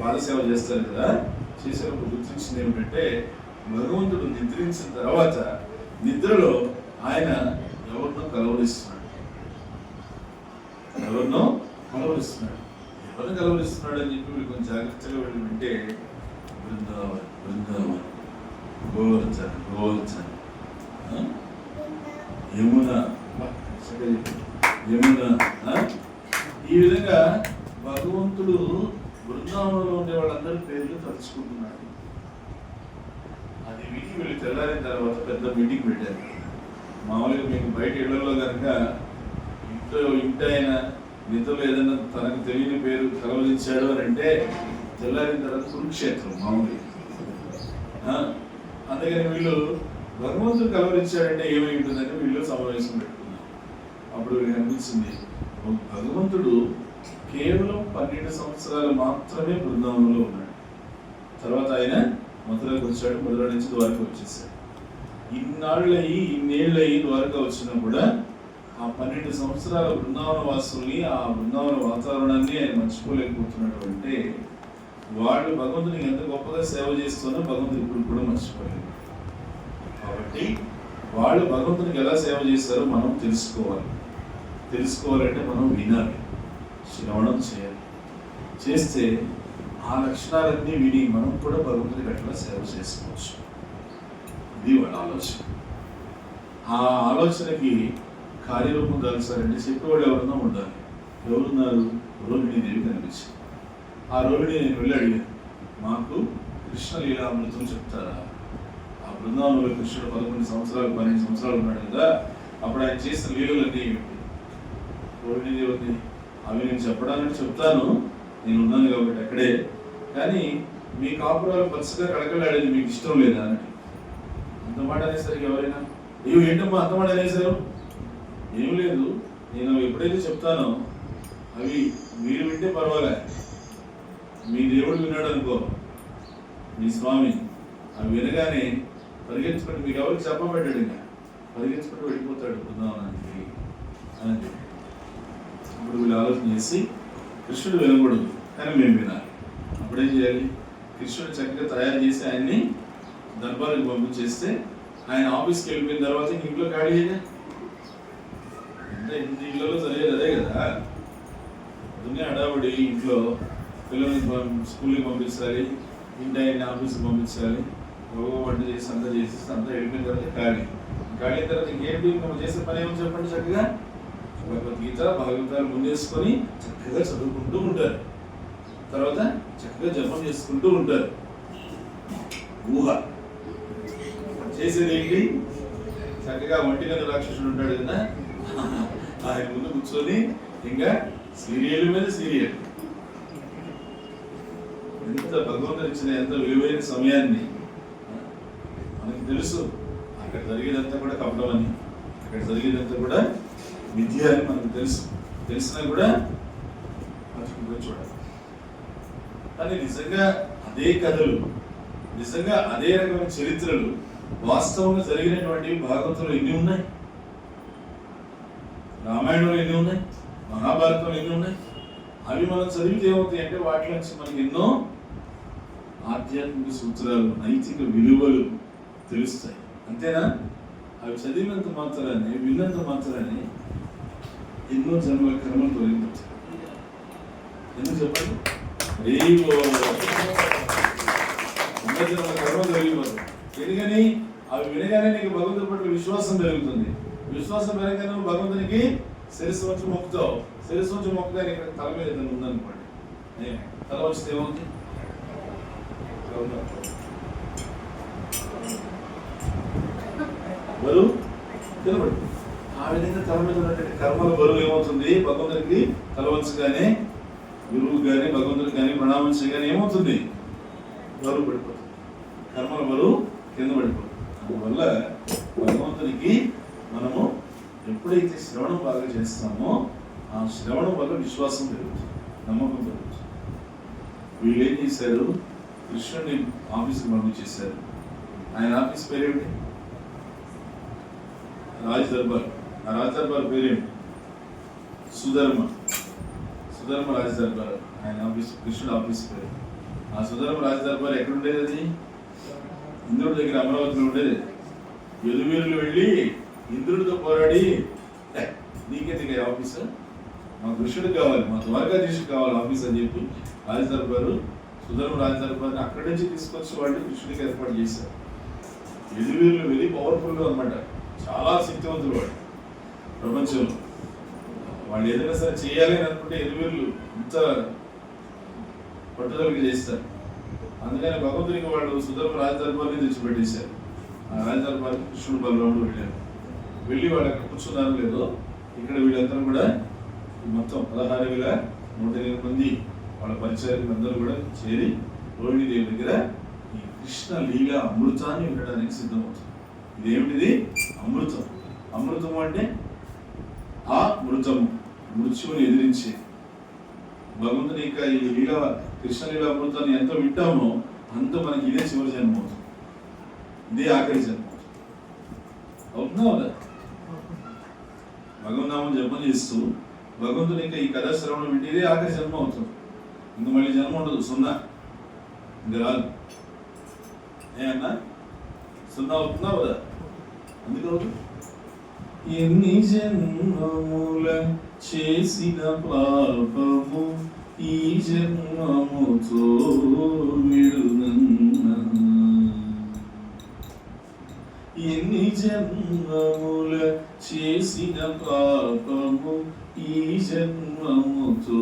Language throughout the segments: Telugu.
పాదసేవ చేస్తారు కదా, చేసినప్పుడు గుర్తించింది ఏమిటంటే భగవంతుడు నిద్రించిన తర్వాత నిద్రలో ఆయన ఎవరినో కలవరిస్తున్నాడు. ఎవరిని కలవరిస్తున్నాడు అని చెప్పి మీరు కొంచెం జాగ్రత్తగా వెళ్ళి వింటే బృందావన్ బృందావన్, గోవర్ధన్ గోవర్ధన్, యమున యమున, ఈ విధంగా భగవంతుడు బృందావనంలో ఉండే వాళ్ళందరి పేర్లు తలుచుకుంటున్నాడు. అది విని వీళ్ళు తెల్లారిన తర్వాత పెద్ద మీటింగ్ పెట్టారు. మామూలుగా మీకు బయట ఇళ్లలో కనుక ఇంటి ఆయన నిధులు ఏదైనా తనకు తెలియని పేరు కలవరించాడు అని అంటే తెల్లారిన తర్వాత కురుక్షేత్రం మామూలుగా. అందుకని వీళ్ళు భగవంతుడు కలవరించాడంటే ఏమై ఉంటుందని వీళ్ళు సమావేశం పెట్టుకున్నారు. అప్పుడు వీళ్ళకి అనిపించింది, భగవంతుడు కేవలం 12 సంవత్సరాలు మాత్రమే బృందావనంలో ఉన్నాడు. తర్వాత ఆయన మధురకు వచ్చాడు, మధుర నుంచి ద్వారకా వచ్చేసాడు. ఇన్నేళ్ళయి ద్వారకా వచ్చినా కూడా ఆ 12 సంవత్సరాల బృందావన వాసుల్ని, ఆ బృందావన వాతావరణాన్ని ఆయన మర్చిపోలేకపోతున్నాడు. అంటే వాళ్ళు భగవంతునికి ఎంత గొప్పగా సేవ చేస్తున్నా భగవంతుడు ఇప్పుడు కూడా మర్చిపోలేదు. కాబట్టి వాళ్ళు భగవంతునికి ఎలా సేవ చేస్తారో మనం తెలుసుకోవాలంటే మనం వినాలి, శ్రవణం చేయాలి. చేస్తే ఆ లక్షణాలన్నీ విని మనం కూడా భగవంతుడికి అట్లా సేవ చేసుకోవచ్చు. ఇది వాళ్ళ ఆలోచన. ఆ ఆలోచనకి కార్యరూపం దాల్చాలంటే చెప్పేవాళ్ళు ఎవరన్నా ఉండాలి. ఎవరున్నారు? రోహిణీదేవి కనిపించింది. ఆ రోహిణి నేను వెళ్ళి అడిగాను, మాకు కృష్ణ లీలామృతం చెప్తారా? ఆ బృందావనంలో కృష్ణుడు 11 సంవత్సరాలు 12 సంవత్సరాలు ఉన్నాడు కదా, అప్పుడు ఆయన చేసిన లీలలన్నీ ఏమిటి? రోహిణీదేవి, అవి నేను చెప్పడానికి చెప్తాను, నేను ఉన్నాను కాబట్టి అక్కడే, కానీ మీ కాపురాలు పచ్చగా కడకలాడేది మీకు ఇష్టం లేదా అని. అంత మాట అనేసరికి ఎవరైనా అయ్యో ఏంటమ్మా అంత మాట అనేసారు? ఏం లేదు, నేను ఎప్పుడైతే చెప్తానో అవి మీరు వింటే పర్వాలే, మీ దేవుడు విన్నాడు అనుకో, మీ స్వామి, అవి వినగానే పరిగెత్తుకుంటూ మీకు ఎవరికి చెప్పబడ్డాడు, ఇంకా పరిగెత్తుకుంటూ వెళ్ళిపోతాడు బృందావనానికి అని చెప్పి. ఇప్పుడు వీళ్ళు ఆలోచన చేసి కృష్ణుడు వినకూడదు కానీ మేము వినాలి. అప్పుడేం చేయాలి? కృష్ణుడు చక్కగా తయారు చేసి ఆయన్ని దర్బారుకి పంపించేస్తే ఆయన ఆఫీస్కి వెళ్ళిపోయిన తర్వాత ఇంట్లో ఖాళీ చేయగా అంటే ఇంటి ఇళ్ళలో జరిగేది అదే కదా. దున్నే హడావుడి, ఇంట్లో పిల్లల్ని స్కూల్కి పంపించాలి, ఇంటి ఆయన్ని ఆఫీస్కి పంపించాలి, వంట చేసి అంతా వెళ్ళిపోయిన తర్వాత ఖాళీ అయిన తర్వాత ఇంకేంటి మనం చేసే పని ఏమో చెప్పండి. చక్కగా భగవద్గీత భాగవతాలు ముందేసుకొని చక్కగా చదువుకుంటూ ఉంటారు, తర్వాత చక్కగా జపం చేసుకుంటూ ఉంటారు. ఊహ చేసేది ఏంటి? చక్కగా ఒంటిగంట రాక్షసుడు ఉంటాడు కదా, ఆయన ముందు కూర్చొని ఇంకా సీరియల్ మీద సీరియల్. ఎంత భగవంతుడు ఇచ్చిన ఎంత విలువైన సమయాన్ని మనకి తెలుసు. అక్కడ జరిగేదంతా కూడా కపటం అని, అక్కడ జరిగేదంతా కూడా విద్య అని మనకు తెలుసు. తెలిసినా కూడా మర్చిపోయి చూడాలి. కానీ నిజంగా అదే కథలు, నిజంగా అదే రకమైన చరిత్రలు వాస్తవంగా జరిగినటువంటివి భాగవతంలో ఎన్ని ఉన్నాయి, రామాయణంలో ఎన్ని ఉన్నాయి, మహాభారతంలో ఎన్ని ఉన్నాయి. అవి మనం చదివితే ఏమవుతాయి అంటే వాటి నుంచి మనకి ఎన్నో ఆధ్యాత్మిక సూత్రాలు, నైతిక విలువలు తెలుస్తాయి. అంతేనా? అవి చదివినంత మాత్రాన్ని, విన్నంత మాత్రాన్ని ఎన్నో జన్మల కర్మలు తొలగిపోతాయి. ఎందుకు చెప్పండి? జన్మల కర్మలు తొలగిపోతాయి. ఎందుకని? అవి వినగానే నీకు భగవంతుడి పట్ల విశ్వాసం పెరుగుతుంది. విశ్వాసం పెరగగానే భగవంతునికి శిరస్సు వచ్చి మొక్కుతావు. శిరస్సు వచ్చి మొక్కుతాను ఇక్కడ తల మీద ఏదైనా ఉందనుకోండి, తల వచ్చితే ఏమవుతుంది? బరువు తినబడి. ఆ విధంగా తల మీద ఉన్నటువంటి కర్మల బరువు ఏమవుతుంది? భగవంతుడికి తల వంచగానే, గురువు కానీ భగవంతుడికి కానీ ప్రణామించగానే ఏమవుతుంది? బరువు పడిపోతుంది. కర్మల బరువు కింద పడిపోతుంది. అందువల్ల భగవంతునికి మనము ఎప్పుడైతే శ్రవణం బాగా చేస్తామో ఆ శ్రవణం వల్ల విశ్వాసం పెరుగుతుంది, నమ్మకం పెరుగుతుంది. వీళ్ళు ఏం చేశారు? కృష్ణుడిని ఆఫీస్కి పంపించేశారు. ఆయన ఆఫీస్ పేరేమిటి? రాజ్ దర్బార్. ఆ రాజ్ దర్బార్ పేరేమిటి? సుధర్మ రాజ్ దర్బార్ ఆయన ఆఫీస్, కృష్ణుడు ఆఫీస్ పేరు. ఆ సుధర్మ రాజదర్బార్ ఎక్కడ ఉండేది? అది ఇంద్రుడి దగ్గర అమరావతిలో ఉండేది. యదువీరులు వెళ్ళి ఇంద్రుడితో పోరాడి, నీకెందుకు ఆఫీసు, మా కృష్ణుడికి కావాలి, మా ద్వారకాధీశుడికి కావాలి ఆఫీస్ అని చెప్పి రాజదర్బారు సుధర్మ రాజదర్బార్ని అక్కడి నుంచి తీసుకొచ్చి వాళ్ళు కృష్ణుడికి ఏర్పాటు చేశారు. యదువీరులు వెరీ పవర్ఫుల్ అనమాట, చాలా శక్తివంతులు వాళ్ళు ప్రపంచంలో. వాళ్ళు ఏదైనా సరే చేయాలి అని అనుకుంటే యదువీరులు ఇంత పట్టుదలకి చేస్తారు. అందుకని భగవంతుడికి వాళ్ళు సుధర్మ రాజదర్బార్ని తెచ్చిపెట్టేశారు. ఆ రాజదర్బార్కి కృష్ణుడు బలరాముడు వెళ్ళారు. వెళ్ళి వాళ్ళు అక్కడ కూర్చున్నారు లేదో, ఇక్కడ వీళ్ళందరూ కూడా మొత్తం 16,108 మంది వాళ్ళ పరిచయాలు అందరూ కూడా చేరి రోహిణీదేవి దగ్గర ఈ కృష్ణ లీల అమృతాన్ని వినడానికి సిద్ధమవుతుంది. ఇదేమిటిది? అమృతం. అమృతం అంటే ఆ మృతము, మృత్యువుని ఎదిరించే భగవంతుని యొక్క ఈ లీల కృష్ణలీల అమృతాన్ని ఎంత వింటామో అంత మనకి ఇదే చివరి జన్మ అవుతుంది, ఇదే ఆఖరి జన్మ అవుతుందా అవునా? భగవన్నామం జన్మ చేస్తూ భగవంతుని యొక్క ఈ కథా శ్రవణం వింటే ఇదే ఆఖరి జన్మ అవుతుంది. ఇంక మళ్ళీ జన్మ ఉండదు, సున్నా, ఇంక రాదు. ఏ అన్నా సున్నా అవుతుందా కదా? అందుకవుతుంది. ఎన్ని జన్మముల చేసిన పాపము ఈ జన్మముతో విడునన్నా, ఎన్ని జన్మముల చేసిన పాపము ఈ జన్మముతో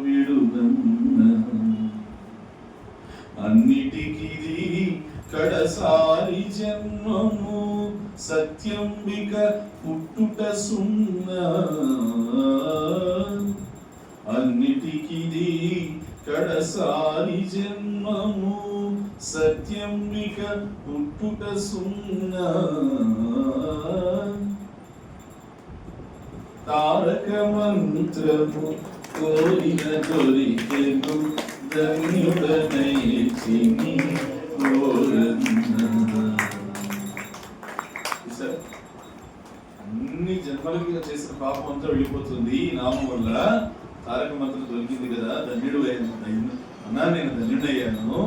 విడునన్నా, అన్నిటికిది కడసారి జన్మము సత్యంబిక పుట్టుట సున్నా, అన్నిటికిది కడసారి జన్మము సత్యంబిక పుట్టుట సున్నా, తారక మంత్రము కోరిన దొరికెను ధన్యుడనై చిని అన్ని జన్మలకి చేసిన పాపం అంతా వెళ్ళిపోతుంది ఈ నామం వల్ల. తారక మంత్రం దొరికింది కదా, ధన్యుడు అన్నా, నేను ధన్యుడయ్యాను,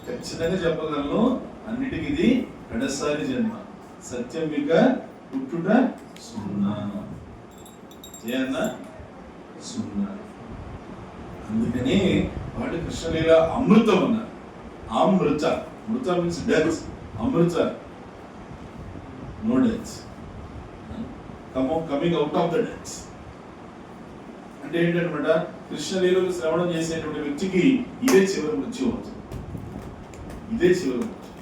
ఖచ్చితంగా చెప్పగలను. అన్నిటికీ ఇది కడసారి జన్మ, సత్యంబిక పుట్టుట సున్నా. ఏమన్నా సున్నా. అందుకని వాటి కృష్ణలీల అమృతం అన్నారు. అమృత, మృత మీన్స్ డెత్, అమృత no death, coming out of the death. అంటే ఏంటన్నమాట, కృష్ణలీలను శ్రవణం చేసేటువంటి వ్యక్తికి ఇదే చివరి మృత్యు అవుతుంది, ఇదే చివరి మృత్యు.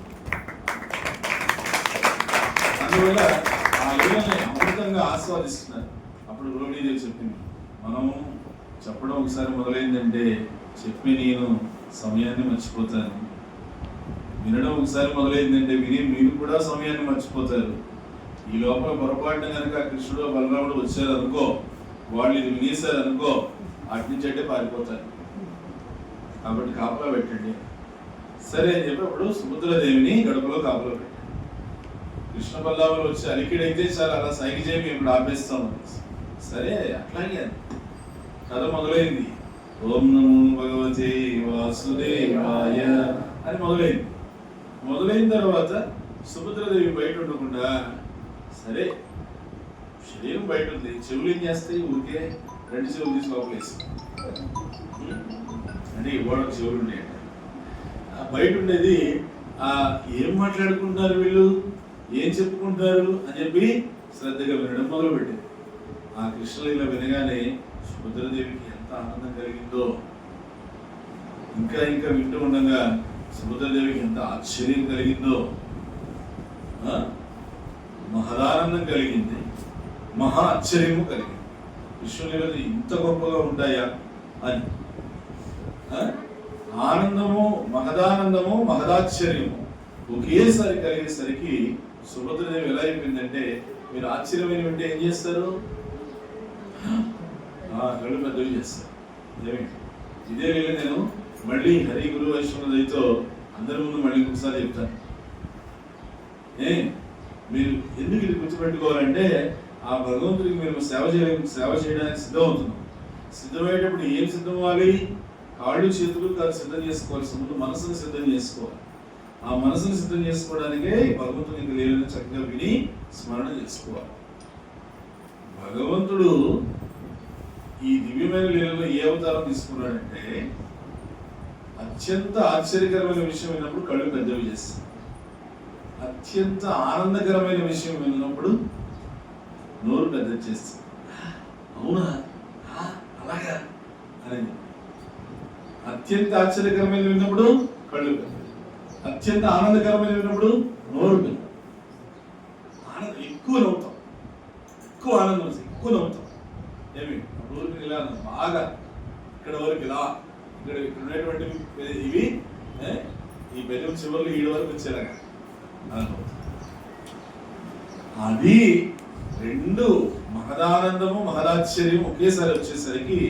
అందువల్ల ఆ లీలని అమృతంగా ఆస్వాదిస్తున్నారు. అప్పుడు రోహిణీదేవి చెప్పింది, మనము చెప్పడం ఒకసారి మొదలైందంటే చెప్పి నేను సమయాన్ని మర్చిపోతాను, వినడం ఒకసారి మొదలైందంటే విని మీరు కూడా సమయాన్ని మర్చిపోతారు. ఈ లోపల పొరపాటున కనుక కృష్ణుడు బలరాముడు వచ్చారు అనుకో, వాళ్ళు ఇది వినేశారు అనుకో, అటు నుంచి అంటే పారిపోతారు. కాబట్టి కాపలా పెట్టండి. సరే అని చెప్పి అప్పుడు సుభద్రాదేవిని గడపలో కాపలా పెట్టండి. కృష్ణ బలరాములు వచ్చి అలికిడైతే చాలా అలా సైకి చేయి, మేము ఇప్పుడు ఆపేస్తాం. సరే అట్లాగే కథ మొదలైంది. ఓం నమో భగవతే వాసుదేవాయ అని మొదలైంది. మొదలైన తర్వాత సుభద్రాదేవి బయట ఉండకుండా, సరే శరీరం బయట ఉంది, చెవులు ఏం చేస్తాయి, ఊరికే 2 చెవులు తీసి లోపలేసి, అంటే ఇవ్వడం చెవులు ఉండేయండి. బయట ఉండేది ఏం మాట్లాడుకుంటున్నారు వీళ్ళు, ఏం చెప్పుకుంటారు అని చెప్పి శ్రద్ధగా వినడం మొదలుపెట్టింది. ఆ కృష్ణలీల వినగానే సుభద్రాదేవికి ఎంత ఆనందం కలిగిందో, ఇంకా ఇంకా వింటూ ఉండగా సుభద్రాదేవికి ఎంత ఆశ్చర్యం కలిగిందో, మహదానందం కలిగింది, మహా ఆశ్చర్యము కలిగింది. కృష్ణలీలలు ఇంత గొప్పగా ఉంటాయా అని. ఆనందము, మహదానందము, మహదాశ్చర్యము ఒకేసారి కలిగేసరికి సుభద్రాదేవి ఎలా అయిపోయిందంటే, మీరు ఆశ్చర్యమైన వింటే ఏం చేస్తారు, కళ్ళు పెద్దవి చేస్తారు. ఇదే వేళ నేను మళ్ళీ హరి గురు వైష్ణవులతో అందరి ముందు మళ్ళీ ఒకసారి చెప్తాను. మీరు ఎందుకు ఇది గుర్తుపెట్టుకోవాలంటే, ఆ భగవంతుడికి మీరు సేవ చేయడానికి సిద్ధమవుతున్నాం. సిద్ధమయ్యేటప్పుడు ఏం సిద్ధం అవ్వాలి, కాళ్ళు చేతులు కాదు సిద్ధం చేసుకోవాల్సి ముందు మనసును సిద్ధం చేసుకోవాలి. ఆ మనసును సిద్ధం చేసుకోవడానికే భగవంతుని ఇంక లీలను చక్కగా విని స్మరణ చేసుకోవాలి. భగవంతుడు ఈ దివ్యమైన లీలలో ఏ అవతారం తీసుకున్నాడంటే, అత్యంత ఆశ్చర్యకరమైన విషయం విన్నప్పుడు కళ్ళు పెద్దవి చేస్తాయి, అత్యంత ఆనందకరమైన విషయం విన్నప్పుడు నోరు పెద్ద చేస్తుంది. అవునా, అలాగా అని. అత్యంత ఆశ్చర్యకరమైన విన్నప్పుడు కళ్ళు పెద్ద, అత్యంత ఆనందకరమైన విన్నప్పుడు నోరు పెద్ద. ఆనందం ఎక్కువ నవ్వుతాం, ఎక్కువ ఆనందం వస్తుంది, ఎక్కువ నవ్వుతాం. ఏమి నోరు ఇలా బాగా ఇక్కడ వరకు ఇలా, ఇక్కడ ఉన్నటువంటి ఇవి ఈ బెల్లం చివరిలో ఈడు వరకు వచ్చేలాగా అది రెండు మహదానందము మహదాశ్చర్యం ఒకేసారి వచ్చేసరికి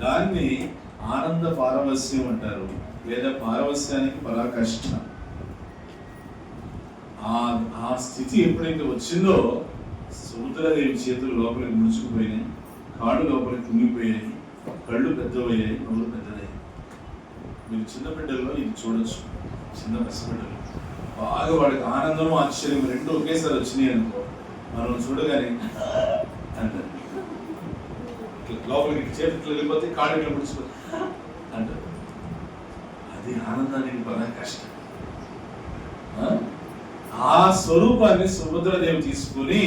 దాన్ని ఆనంద పారవస్యం అంటారు, లేదా పారవస్యానికి పరాకాష్ఠ. ఆ స్థితి ఎప్పుడైతే వచ్చిందో సముద్రదేవి చేతులు లోపలికి ముడుచుకుపోయినాయి, కాళ్ళు లోపలికి కుంగిపోయాయి, కళ్ళు పెద్దవయ్యాయి, నోరు పెద్దదయ్యాయి. మీరు చిన్న బిడ్డల్లో ఇది చూడొచ్చు. చిన్న పసిబిడ్డలు బాగా వాడికి ఆనందము ఆశ్చర్యం రెండు ఒకేసారి వచ్చినాయి అనుకో, మనం చూడగానే అంటారు, లోపలికి చేతులు వెళ్ళిపోతే కాళ్ళు ఇట్లా ముడిచిపోతే అంటారు. అది ఆనందానికి బాగా కష్టం. ఆ స్వరూపాన్ని సుభద్రాదేవి తీసుకుని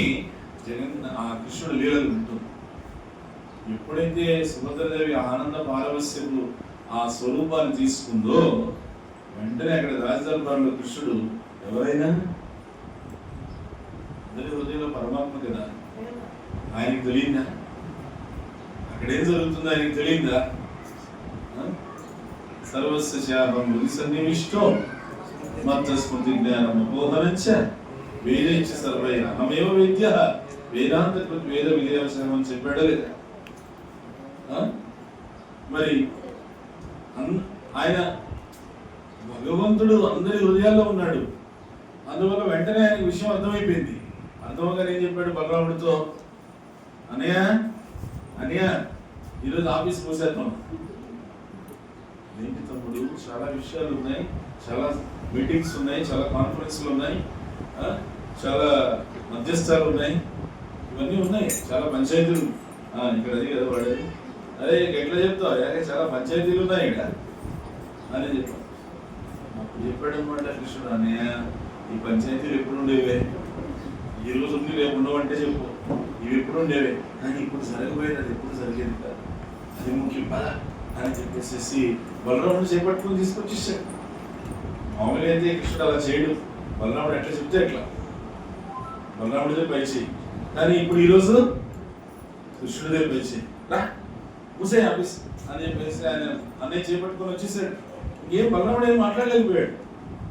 ఆ కృష్ణుడు లీలలు ఉంటుంది. ఎప్పుడైతే సుభద్రాదేవి ఆనంద పారవస్యము ఆ స్వరూపాన్ని తీసుకుందో వెంటనే అక్కడ రాజదర్బార్లో కృష్ణుడు ఎవరైనా అందరి హృదయంలో పరమాత్మ కదా, ఆయనకి తెలియదా? అక్కడేం జరుగుతుందో ఆయనకి తెలియదా? సర్వస్య శాపం హృది సన్నివిష్టో మత్త స్మృతి జ్ఞానం అపోహనంచ వేదైచ్చ సర్వై అహమేవ విద్య వేదాంత కృత్ వేద విద్యావసరం అని చెప్పాడు లేదా? మరి ఆయన భగవంతుడు అందరి హృదయాల్లో ఉన్నాడు. అందువల్ల వెంటనే ఆయనకు విషయం అర్థమైపోయింది. అర్థమగానే ఏం చెప్పాడు బలరాముడితో, అనయ్య అనయ్య ఈరోజు ఆఫీస్ మూసేద్దాం. ఏంటి తమ్ముడు, చాలా విషయాలు ఉన్నాయి, చాలా మీటింగ్స్ ఉన్నాయి, చాలా కాన్ఫరెన్స్లు ఉన్నాయి, చాలా మధ్యస్థాలు ఉన్నాయి, ఇవన్నీ ఉన్నాయి, చాలా పంచాయతీలు. ఇక్కడ అది కదా వాడేది, అరే ఎట్లా చెప్తావు, చాలా పంచాయతీలు ఉన్నాయి ఇక్కడ అని చెప్పాను. అప్పుడు చెప్పాడు అనమాట కృష్ణుడు, అన్నయ్య ఈ పంచాయతీలు ఎప్పుడు ఉండేవే, ఈ రోజు ఉంది రేపు ఉండవంటే చెప్పు, ఇవి ఎప్పుడు ఉండేవే, కానీ ఇప్పుడు జరగబోయేది అది ఎప్పుడు జరిగేది కాదు, అది ముఖ్యం పదా అని చెప్పేసి బలరాముడు చేపట్టుకుని తీసుకొచ్చేసాడు. మామూలుగా అయితే కృష్ణుడు అలా చేయడు, బలరాముడు ఎట్లా చెప్తే ఎట్లా, బలరాముడిదే పై చేయి. కానీ ఇప్పుడు ఈరోజు కృష్ణుడిదే పై చేయి, రా మూసే ఆఫీస్ అని చెప్పేసి ఆయన అన్నయ్య చేపట్టుకొని వచ్చేసాడు. ఇంకేం బలరాముడు ఏం మాట్లాడలేకపోయాడు.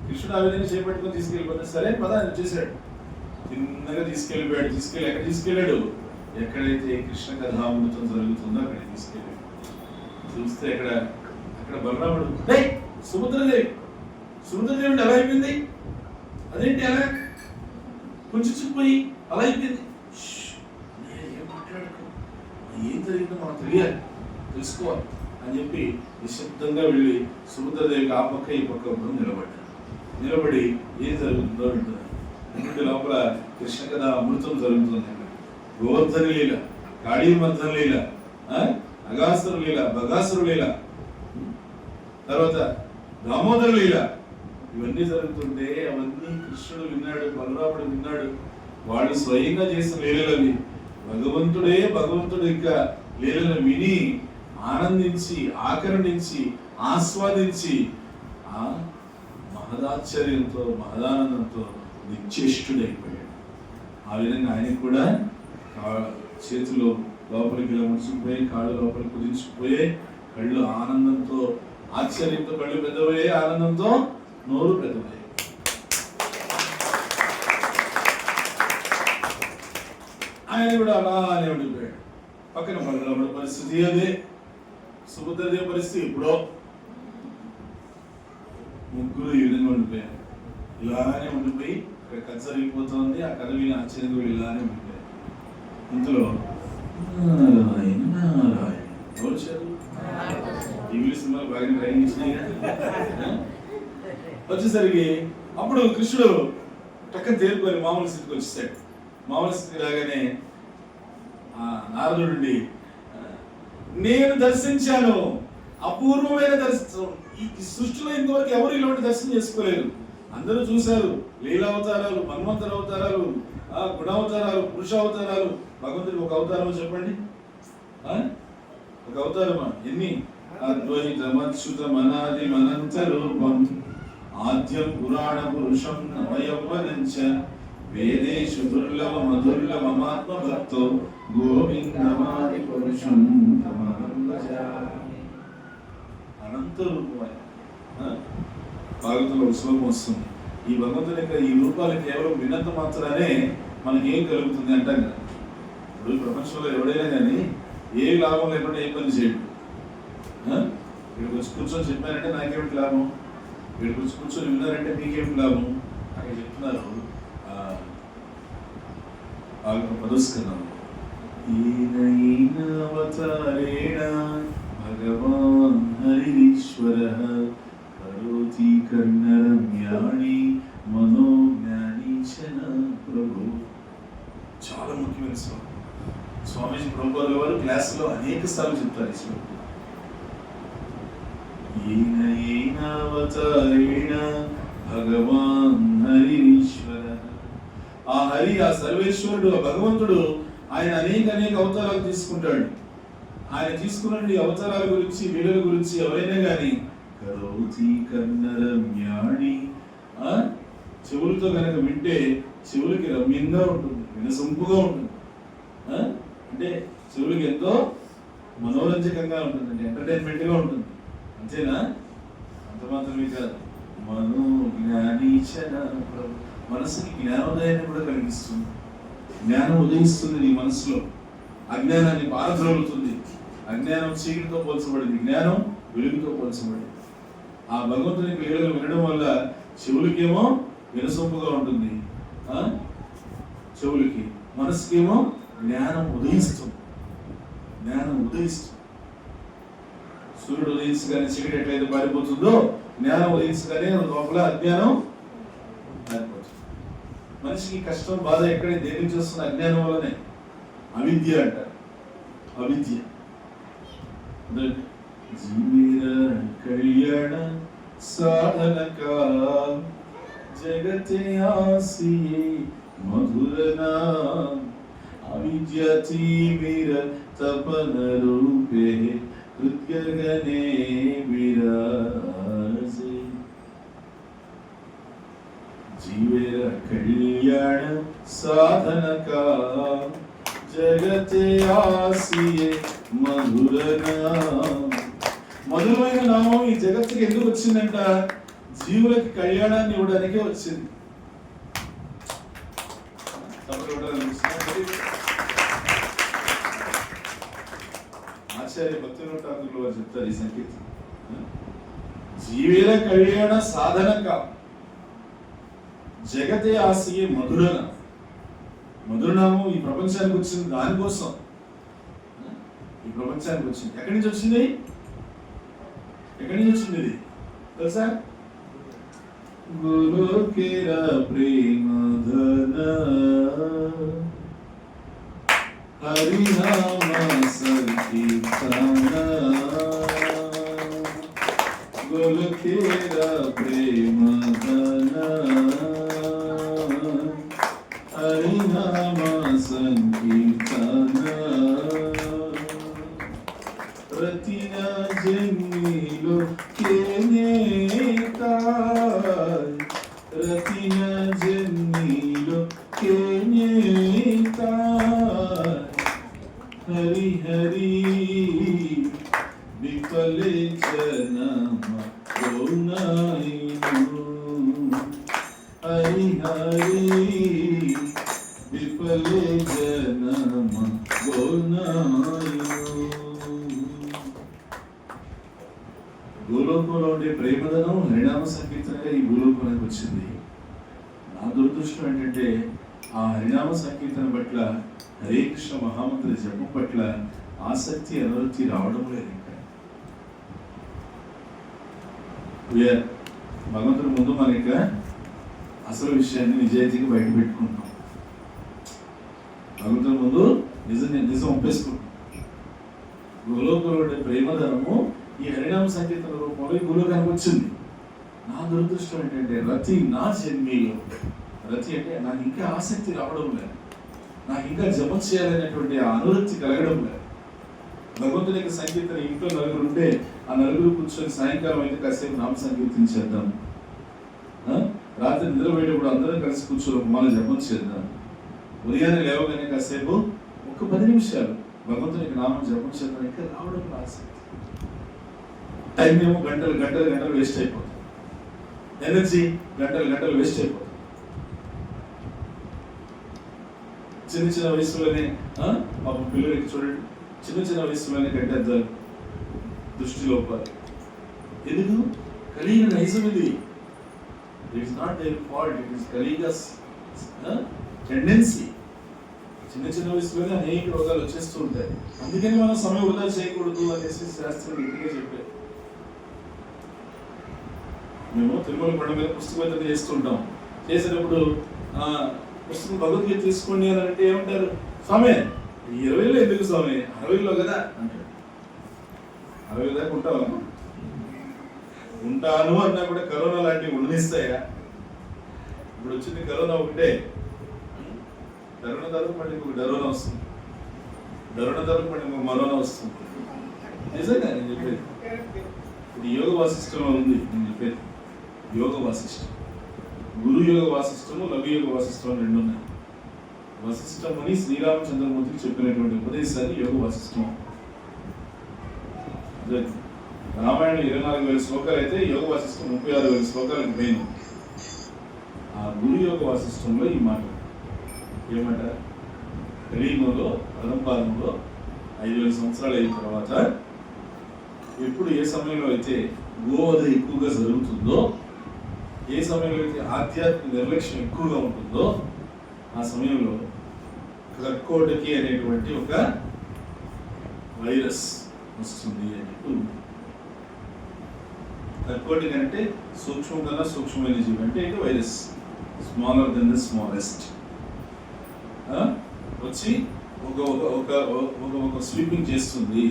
కృష్ణుడు ఆ విధంగా చేపట్టుకొని తీసుకెళ్ళిపోతే సరే పద అని వచ్చేసాడు. చిన్నగా తీసుకెళ్ళిపోయాడు. ఎక్కడ తీసుకెళ్ళాడు, ఎక్కడైతే కృష్ణ కథామృతం జరుగుతుందో అక్కడ తీసుకెళ్ళాడు. చూస్తే అక్కడ బలరాముడు సుభద్రదేవుడు ఎలా అయిపోయింది, అదేంటి అలా కొంచెం చిప్పోయి అలా అయిపోయింది, ఏం మాట్లాడకు, ఏం జరిగిందో మనం తెలియాలి, తెలుసుకోవాలి అని చెప్పి నిశ్శబ్దంగా వెళ్ళి సుభద్రదేవికి ఆ పక్క ఈ పక్క నిలబడి ఏం జరుగుతుందో వింటున్నాడు. ఎందుకంటే లోపల కృష్ణ కథ అమృతం జరుగుతుంది. గోవర్ధన లీల, కాళీమర్ధన లీల, అగాసుర లీల, బగాసుర లీల, తర్వాత దామోదర లీల, ఇవన్నీ జరుగుతుంటే అవన్నీ కృష్ణుడు విన్నాడు, బలరాముడు విన్నాడు. వాడు స్వయంగా చేసిన లీలలవి. భగవంతుడు ఇంకా లీలను విని ఆనందించి ఆకర్ణించి ఆస్వాదించి ఆ మహదాశ్చర్యంతో మహదానందంతో నిశ్చేష్టుడైపోయాడు. ఆ విధంగా ఆయనకు కూడా చేతులు లోపలికి ఇలా ముడుచుకుపోయి, కాళ్ళు లోపలికి కుదించుకుపోయాయి, కళ్ళు ఆనందంతో ఆశ్చర్యంతో కళ్ళు పెద్దవయ్యాయి, ఆనందంతో నోరు పెద్దవయ్యాయి. ఆయన కూడా అలానే ఉండిపోయాడు. పక్కన బలరాముడి పరిస్థితి అదే, సుభద్రదేవి పరిస్థితి ఎప్పుడో. ముగ్గురు ఈ విధంగా ఉండిపోయారు. ఇలానే ఉండిపోయి ఇక్కడ కథ జరిగిపోతుంది. ఆ కథ విని ఆశ్చర్యంగా ఇలానే ఉండిపోయారు. ఇంతలో నారాయణ నారాయణ వచ్చారు. టీవీ సినిమాలు బాగా ట్రైనింగ్ ఇచ్చినాయి. వచ్చేసరికి అప్పుడు కృష్ణుడు టక్కన తేరుకొని మామూలు స్థితికి వచ్చేసాడు. మామూలు స్థితికి రాగానే నారదుడి నేను దర్శించాను, అపూర్వమైన దర్శనం. ఈ సృష్టిలో ఇంతవరకు ఎవరు ఇలాంటి దర్శనం చేసుకోలేరు. అందరూ చూశారు లీలావతారాలు, మన్వంతర అవతారాలు, గుణావతారాలు, పురుషావతారాలు. భగవంతుడికి ఒక అవతారం చెప్పండి, ఒక అవతారమా? ఎన్ని? అద్వైతమచ్యుతమనాది మనంత రూపం ఆద్యం పురాణ పురుషం నవయౌవనంచ వేదేషు దుర్లభ మధుర్లభమాత్మ భక్తో గోవిందమాది పురుషం అనంత రూపమైన భాగవతంలో శ్లోకం వస్తుంది. ఈ భగవంతుని యొక్క ఈ రూపాలు కేవలం విన్నంత మాత్రానే మనకి ఏం కలుగుతుంది అంటాం కదా. ఇప్పుడు ప్రపంచంలో ఎవడైనా కానీ ఏ లాభం లేకుండా ఏ పని చేయడు. ఇక్కడికి వచ్చి కూర్చొని చెప్పారంటే నాకేమిటి లాభం, ఇక్కడికి వచ్చి కూర్చొని విన్నారంటే మీకేమిటి లాభం అక్కడ చెప్తున్నారు. పదస్కరణం ఈయనవతారేణ భగవాన్ హరీశ్వరః కరోతి కర్ణరమ్యాణి మనోజ్ఞానీచన ప్రభు. చాలా ముఖ్యమైన శ్లోకం. స్వామీజీ ప్రభుపాదుల వారు క్లాసులో అనేక సార్లు చెప్తారు ఈ శ్లోకం. ఈయనవతారేణ భగవాన్ హరీశ్వరః. ఆ హరి, ఆ సర్వేశ్వరుడు, ఆ భగవంతుడు ఆయన అనేక అవతారాలు తీసుకుంటాడు. ఆయన తీసుకున్న అవతారాల గురించి, వీళ్ళ గురించి ఎవరైనా కానీ కరోతి కర్ణరమ్యాణి, చెవులతో కనుక వింటే చెవులకి రమ్యంగా ఉంటుంది, వినసొంపుగా ఉంటుంది. అంటే చెవులకి ఎంతో మనోరంజకంగా ఉంటుంది, ఎంటర్టైన్మెంట్గా ఉంటుంది. అంతేనా? అంత మాత్రమే కాదు, మనోజ్ఞానీచన మనసుకి జ్ఞానోదయాన్ని కూడా కలిగిస్తుంది. జ్ఞానం ఉదయిస్తుంది నీ మనసులో, అజ్ఞానాన్ని పారద్రోలుతుంది. అజ్ఞానం చీకటితో పోల్చబడింది, జ్ఞానం వెలుగుతో పోల్చబడింది. ఆ భగవంతుని లీలలు వినడం వల్ల చెవులకేమో వినసొంపుగా ఉంటుంది, చెవులకి, మనసుకేమో జ్ఞానం ఉదయిస్తుంది. జ్ఞానం ఉదయిస్తుంది. సూర్యుడు ఉదయించగానే చీకటి ఎట్లయితే పారిపోతుందో, జ్ఞానం ఉదయించగానే లోపల అజ్ఞానం పారిపోతుంది. మనిషికి కష్టం, బాధ ఎక్కడ దేని నుంచి వస్తుంది? అజ్ఞానం వల్లనే. అవిద్య అంటారు, అవిద్య. జీవేర కళ్యాణ సాధనక జగతే ఆసియే మధురనా అవిద్య తీవ్ర తపన రూపే హృద్గగనే విరాజే. జీవేర కళ్యాణ సాధనక జగతే ఆసియే మధురనా. మధురమైన నామం ఈ జగత్తుకి ఎందుకు వచ్చిందంట? జీవులకి కళ్యాణాన్ని ఇవ్వడానికే వచ్చింది. ఆచార్య భక్తులు ఠాకూర్లు వారు చెప్తారు ఈ సంకీర్తన. జీవేల కళ్యాణ సాధనక జగతే ఆసియే మధురన. మధురనామం ఈ ప్రపంచానికి వచ్చింది దానికోసం. ఈ ప్రపంచానికి వచ్చింది. ఎక్కడి నుంచి వచ్చింది? ఎక్కడి నుంచి వచ్చింది ఇది తెలుసా? గురుకేర ప్రేమధన హరినామ సంకీర్తన. గురుకేర ప్రేమధన హరినామ సంకీర్తన. ప్రతిన జన్మిలో కేనేతాయ్, ప్రతిన జన్మిలో కేనేతాయ్. హరి హరి విఫలే జనమ గోనాయిను. హరి హరి విఫలే జనమ గోనాయిను. భూలోకంలో ఉండే ప్రేమధనం హరినామ సంకీర్తనగా ఈ భూలోకానికి వచ్చింది. నా దురదృష్టం ఏంటంటే ఆ హరినామ సంకీర్తన పట్ల, హరే కృష్ణ మహామంత్రి జపం పట్ల ఆసక్తి, అనురక్తి రావడం లేదు. ఇంకా వీఆర్ భగవంతుడి ముందు మన యొక్క అసలు విషయాన్ని నిజాయితీగా బయట పెట్టుకుంటున్నాం. భగవంతుడి ముందు నిజం ఒప్పేసుకుంటున్నాం. గోలోకుల ప్రేమధనము ఈ హరినామ సంకీర్తన రూపంలో ఈ గురువుగానికి వచ్చింది. నా దురదృష్టం ఏంటంటే రతి నా జన్మీలో, రతి అంటే నాకు ఇంకా ఆసక్తి రావడం లేదు, నాకు ఇంకా జపం చేయాలనేటువంటి అనురక్తి కలగడం లేదు. భగవంతుని యొక్క సంకీర్తన ఇంట్లో నలుగురు ఉంటే ఆ నలుగురు కూర్చొని సాయంకాలం అయితే కాసేపు నామ సంకీర్తన చేద్దాం, రాత్రి నిద్రపోయేటప్పుడు అందరం కలిసి కూర్చొని మన జపం చేద్దాం, ఉదయాన్నే లేవగానే కాసేపు ఒక 10 నిమిషాలు భగవంతునికి నామం జపం చేద్దాం, ఇంకా రావడం ఆసక్తి. టైం ఏమో గంటలు వేస్ట్ అయిపోతుంది, ఎనర్జీ గంటలు వేస్ట్ అయిపోతుంది. చిన్న వయసులోనే పాపం పిల్లలకి చూడండి, చిన్న వయసులోనే కట్టేద్దారు, దృష్టి లోపాలు. ఎందుకు? కలిగిన నైజం ఇది. It is not their fault, it is కలిగస్ టెండెన్సీ. చిన్న వయసులోనే అనేక రోగాలు వచ్చేస్తూ ఉంటాయి. అందుకని మనం సమయం వృధా చేయకూడదు అనేసి శాస్త్రం గట్టిగా చెప్పారు. మేము తిరుమల కొండ మీద పుస్తకం చేస్తుంటాం. చేసేటప్పుడు పుస్తకం భగవద్గీత తీసుకోండి అని అంటే ఏమంటారు? స్వామి 20లో ఎందుకు స్వామి, 60లో కదా అంటారు. 60 దాకా ఉంటావా? ఉంటాను అన్నా కూడా కరోనా లాంటివి ఉండనిస్తాయా? ఇప్పుడు వచ్చింది కరోనా ఒకటే, కరోనా తర్వాత మళ్ళీ ఇంకొక డరోనా వస్తుంది, డరోనా తర్వాత మళ్ళీ ఇంకొక మరోనా వస్తుంది. నిజంగా నేను చెప్పేది ఇది యోగ వాసిష్టంలో ఉంది. నేను చెప్పేది యోగ వాసిష్టం, గురు యోగ వాసిష్టము, లఘు యోగ వాసిష్టం 2 ఉన్నాయి. వశిష్టం అని శ్రీరామచంద్రమూర్తికి చెప్పినటువంటి ఉపదేశాన్ని యోగ వాసిష్టం. రామాయణం 24,000 శ్లోకాలు అయితే యోగ వాసిష్టం 36,000 శ్లోకాలకు మెయిన్. ఆ గురు యోగ వాసిష్టంలో ఈ మాట ఏమంటారు? కలియుగంలో ప్రథమ పాదంలో 5,000 సంవత్సరాలు అయిన తర్వాత ఎప్పుడు ఏ సమయంలో అయితే గోవధ ఎక్కువగా జరుగుతుందో, ఏ సమయంలో అయితే ఆధ్యాత్మిక నిర్లక్ష్యం ఎక్కువగా ఉంటుందో ఆ సమయంలో కర్కోటకి అనేటువంటి ఒక వైరస్ వస్తుంది అని చెప్పి. కర్కోటకి అంటే సూక్ష్మం కన్నా సూక్ష్మమైన జీవి, అంటే ఇది virus, smaller than the smallest. వచ్చి ఒక స్వీపింగ్ చేస్తుంది,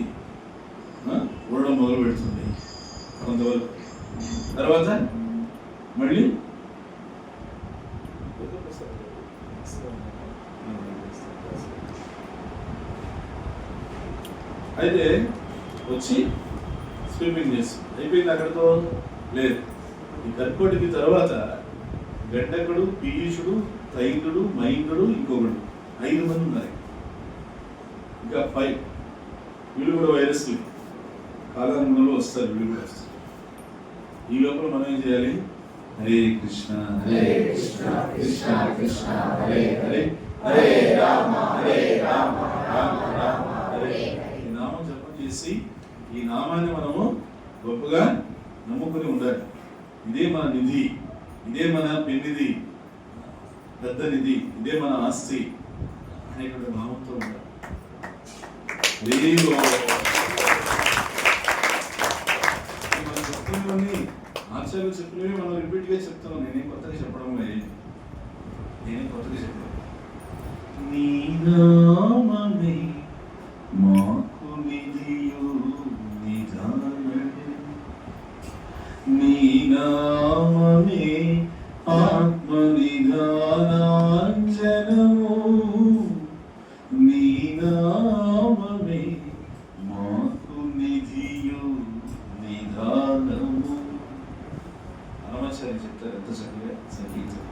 ఊడడం మొదలు పెడుతుంది కొంతవరకు. తర్వాత మళ్ళీ అయితే వచ్చి స్వీపింగ్ చేస్తుంది. అయిపోయింది అక్కడితో లేదు. ఈ కర్కోటికి తర్వాత గండకుడు, పీయూషుడు, తైంద్రుడు, మైంద్రుడు, ఇంకొకడు 5 మంది ఉన్నారు. ఇంకా 5 వీళ్ళు కూడా వైరస్లు కాలానుగుణంలో వస్తారు, వీళ్ళు కూడా వస్తారు. ఈ లోపల మనం ఏం చేయాలి? హరే కృష్ణ హరే కృష్ణ కృష్ణ కృష్ణ హరే హరే హరే రామ హరే రామ రామ రామ హరే. ఈ నామం జపం చేసి ఈ నామాన్ని మనము గొప్పగా నమ్ముకుని ఉండాలి. ఇదే మన నిధి, ఇదే మన పెన్నిధి, పెద్ద నిధి, ఇదే మన ఆస్తి అనేటువంటి భావంతో ఉండాలి. మనం చెప్తున్నవన్నీ ఆచార్యులు చెప్పినవి మనం రిపీట్గా చెప్తున్నాం. నేనేం కొత్తగా చెప్పడం లేదు, నేనేం కొత్తగా చెప్పడం. నీ నామమే మాకు నిధియు నిధానమే, నీ నామమే ఆత్మ నిధానాంజనము, నీ నామమే మాకు నిధియు నిధానము. రామాచార్య చెప్తారు ఎంత చక్కగా సంగీతం.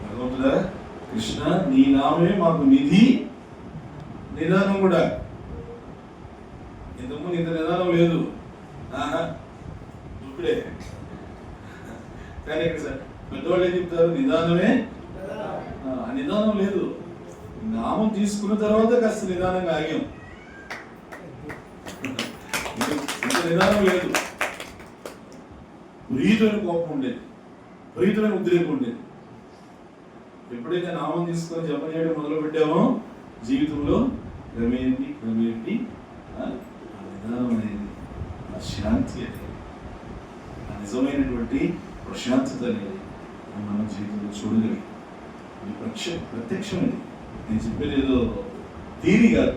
భగవంతుడా కృష్ణ, నీ నామే మాకు నిధి నిదానం కూడా. ఇంతకుముందు ఇంత నిదానం లేదు, ఇప్పుడే. కానీ ఇక్కడ సార్ పెద్దవాళ్ళు ఏం చెప్తారు? నిదానమే. నిదానం లేదు. నామం తీసుకున్న తర్వాత కాస్త నిదానంగా ఆగాం, ఇంత నిదానం లేదు. విపరీతమైన కోపం ఉండేది, విపరీతమైన ఉద్రేకం ఉండేది. ఎప్పుడైతే నామం తీసుకొని జపం చేయడం మొదలు పెట్టామో జీవితంలో క్రమేపీ ఆ నిదానం అనేది, ఆ శాంతి అనేది, ఆ నిజమైనటువంటి ప్రశాంతత అనేది మన జీవితంలో చూడగలిగి ఇది ప్రత్యక్షం. ఇది నేను చెప్పేది ఏదో థియరీ కాదు,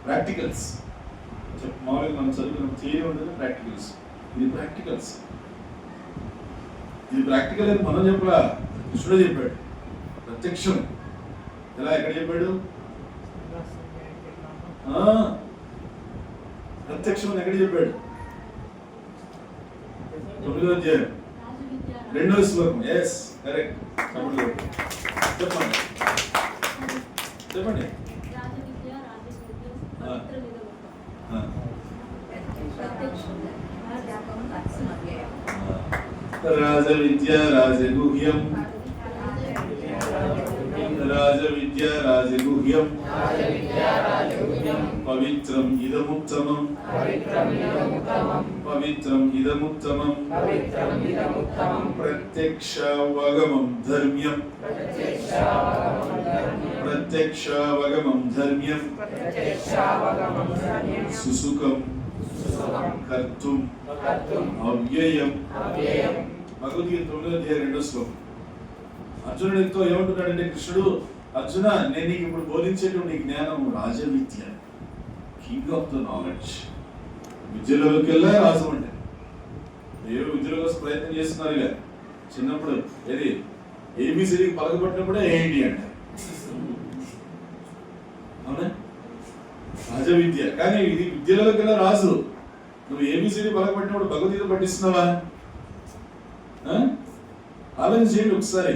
ప్రాక్టికల్స్. మామూలుగా మనం చదువుకున్న థియరీ ఉండదు, ప్రాక్టికల్స్. ఇది ప్రాక్టికల్స్. ఇది ప్రాక్టికల్ అని మనం చెప్పలా, కృష్ణుడే చెప్పాడు. ప్రత్యక్షం ఎలా, ఎక్కడ చెప్పాడు? ప్రత్యక్షం ఎక్కడ చెప్పాడు? 9వ అధ్యాయం 2వ శ్లోకం. Yes, correct. చెప్పండి చెప్పండి. రాజ విద్య రాజగుహ్యం, రాజ విద్య రాజగుహ్యం, పవిత్రం ఇదముత్తమం, పవిత్రం ఇదముత్తమం, ప్రత్యక్షావగమం ధర్మ్యం, ప్రత్యక్షావగమం ధర్మ్యం, సుసుఖం కర్తుం అవ్యయం. భగవద్గీత 9వ అధ్యాయం 2వ శ్లోకం. అర్జునుడితో ఏమంటున్నాడంటే కృష్ణుడు, అర్జున, నేను నీకు ఇప్పుడు బోధించేటువంటి జ్ఞానం రాజవిద్య, కింగ్ ఆఫ్ ద నాలెడ్జ్. విద్యలోకి వెళ్ళా రాజు అంటే మీరు విద్యల కోసం ప్రయత్నం చేస్తున్నారు. ఇక చిన్నప్పుడు ఏది ఏబిసిడికి పలకబట్టినప్పుడే ఏంటి అంటే అవునా, రాజవిద్య. కానీ ఇది విద్యలోకి వెళ్ళా రాజు. నువ్వు ఏబిసిడి పలకబట్టినప్పుడు భగవద్గీత పఠిస్తున్నావా? ఆలోచన చేయండి ఒకసారి.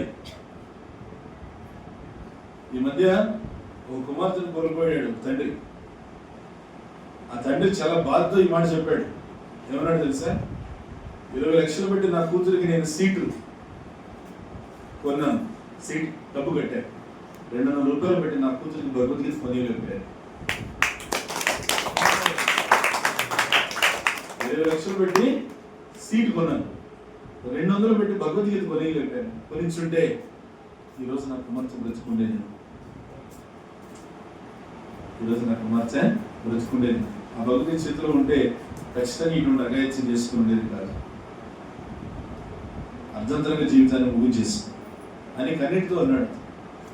ఈ మధ్య ఒక కుమార్తెను కోల్పోయాడు తండ్రి. ఆ తండ్రి చాలా బాధతో ఈ మాట చెప్పాడు. ఏమన్నాడు తెలుసా? 20 లక్షలు పెట్టి నా కూతురికి నేను సీటు కొన్నాను, సీట్ డబ్బు కట్టాను. 200 రూపాయలు పెట్టి నా కూతురికి భగవద్గీత కొనియలేకపోయాను. 20 లక్షలు పెట్టి సీటు కొన్నాను, 200 పెట్టి భగవద్గీత కొనియలేకపోయాను. కొనించుంటే ఈరోజు నా కుమార్తె బ్రతుకుండేది. ఈరోజు నా కుమార్తె బ్రతుకుండేది. ఆ భగవద్గీత చేతిలో ఉంటే ఖచ్చితంగా ఇటువంటి అగాయత్యం చేసుకునేది కాదు. అర్ధంతరంగా జీవితాన్ని ముగించేసి అని కన్నిటితో అన్నాడు.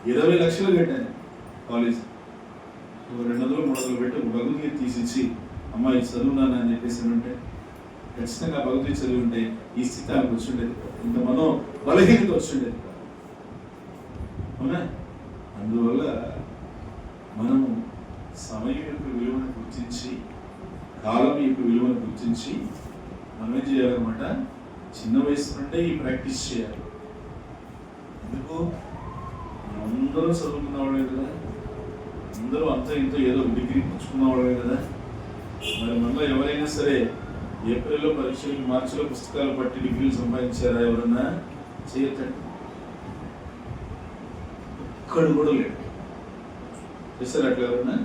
20 లక్షలు కట్టాను కాలేజ్, 200-300 పెట్టి ఒక భగవద్గీత తీసిచ్చి అమ్మాయి చదువున్నాను అని చెప్పేసి ఉంటే ఖచ్చితంగా భగవద్గీత చదివి ఉంటే ఈ స్థితి ఆమెకు వచ్చిండేది, ఇంత మనో బలహీనత వచ్చిండేది. అవునా? అందువల్ల మనము సమయం యొక్క విలువను గుర్తించి, కాలం యొక్క విలువను గుర్తించి మనం ఏం చేయాలన్నమాట, చిన్న వయసు నుండే ఈ ప్రాక్టీస్ చేయాలి. ఎందుకు? అందరూ చదువుకున్న వాళ్ళే కదా, అందరూ అంతా ఇంత ఏదో డిగ్రీ పుచ్చుకున్న వాళ్ళే కదా. మరి మనలో ఎవరైనా సరే ఏప్రిల్లో పరీక్షలు, మార్చిలో పుస్తకాలు పట్టి డిగ్రీలు సంపాదించారా? ఎవరన్నా చేయొద్దండి. ఒక్కడు కూడా లేడు. చేస్తారు అట్లా ఎవరన్నా?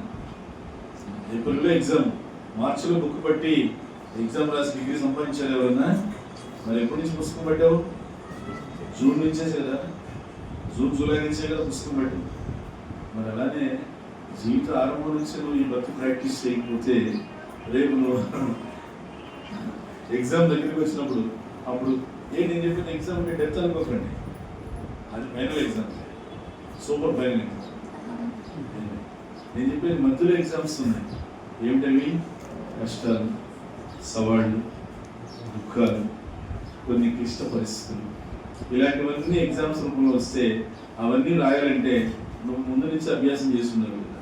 ఏప్రిల్లో ఎగ్జామ్, మార్చిలో బుక్ పట్టి ఎగ్జామ్ రాసి డిగ్రీ సంపాదించారు ఎవరన్నా? మరి ఎప్పటి నుంచి పుస్తకం పట్టావు? జూన్ నుంచే కదా, జూన్ జూలై నుంచే కదా పుస్తకం పట్టు. మరి అలానే జీవిత ఆరంభం నుంచి నువ్వు ఈ బతుకు ప్రాక్టీస్ చేయకపోతే రేపు నువ్వు ఎగ్జామ్ దగ్గరికి వచ్చినప్పుడు అప్పుడు నేను చెప్పిన ఎగ్జామ్ డెత్ అనుకోకండి, అది final exam, super final exam. నేను చెప్పేది మధ్యలో ఎగ్జామ్స్ ఉన్నాయి. ఏమిటవి? కష్టాలు, సవాళ్ళు, దుఃఖాలు, కొన్ని క్లిష్ట పరిస్థితులు, ఇలాంటివన్నీ ఎగ్జామ్స్ రూపంలో వస్తే అవన్నీ రాయాలంటే నువ్వు ముందు నుంచి అభ్యాసం చేస్తున్నావు కదా.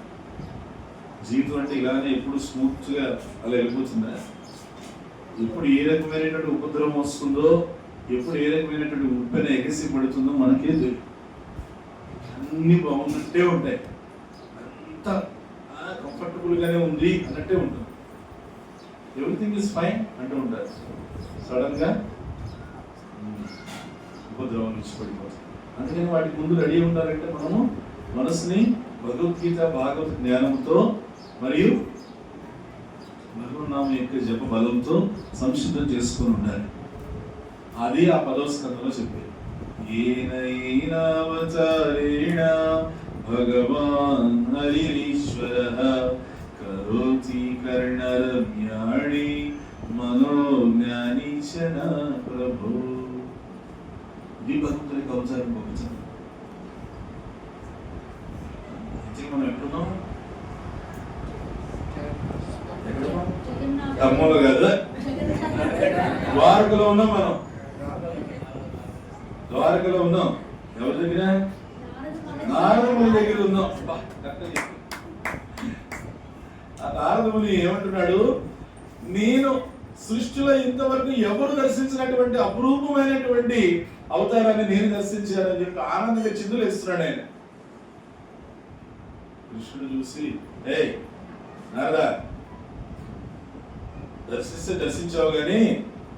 జీవితం అంటే ఇలానే ఎప్పుడు స్మూత్గా అలా వెళ్ళిపోతుందా? ఎప్పుడు ఏ రకమైనటువంటి ఉపద్రవం వస్తుందో, ఎప్పుడు ఏ రకమైనటువంటి ఉప్పెన ఎగసి పడుతుందో మనకే తెలియదు. అన్ని బాగున్నట్టే ఉంటాయి, అంతా కంఫర్టబుల్గానే ఉంది అన్నట్టే ఉంటుంది. ఎవ్రీథింగ్ ఈజ్ ఫైన్ అంటూ ఉంటారు. సడన్గా ఉపద్రవం నుంచి పడిపోతుంది. అందుకని వాటికి ముందు రెడీ ఉండాలంటే మనము మనసుని భగవద్గీత, భాగవత జ్ఞానంతో మరియు భగవన్నామం యొక్క జప బలంతో సంసిద్ధం చేసుకొని ఉండాలి. అది ఆ 10వ స్కంధంలో చెప్పేది. ఏనైనావతారేణ భగవాన్ హరిరీశ్వరః కరోతి కర్ణరమ్యాణి మనోజ్ఞాని పిలిచిన ప్రభు. ఇది భక్తులకి అవసరం పంపించాలి. మనం ఎక్కడున్నాం? అమ్మలో కదా, ద్వారకలో ఉన్నాం. మనం ద్వారకలో ఉన్నాం. ఎవరి దగ్గర? నారదముని దగ్గర ఉన్నాం. ఆ నారదముని ఏమంటున్నాడు? నేను సృష్టిలో ఇంతవరకు ఎవరు దర్శించినటువంటి అపురూపమైనటువంటి అవతారాన్ని నేను దర్శించానని చెప్పి ఆనందంగా చిందులు వేస్తున్నాడు ఆయన. కృష్ణుడు చూసి, ఏయ్ నారదా, దర్శించావు గాని,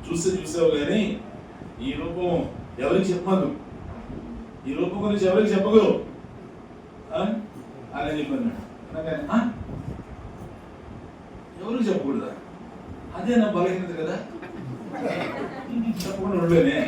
చూసావు గాని ఈ రూపం ఎవరికి చెప్పదు, ఈ రూపం గురించి ఎవరికి చెప్పదు అని చెప్పన్నాడు. ఎవరికి చెప్పకూడదా? అదే నా బలహీనత కదా, చెప్పకుండా ఉండలేనే.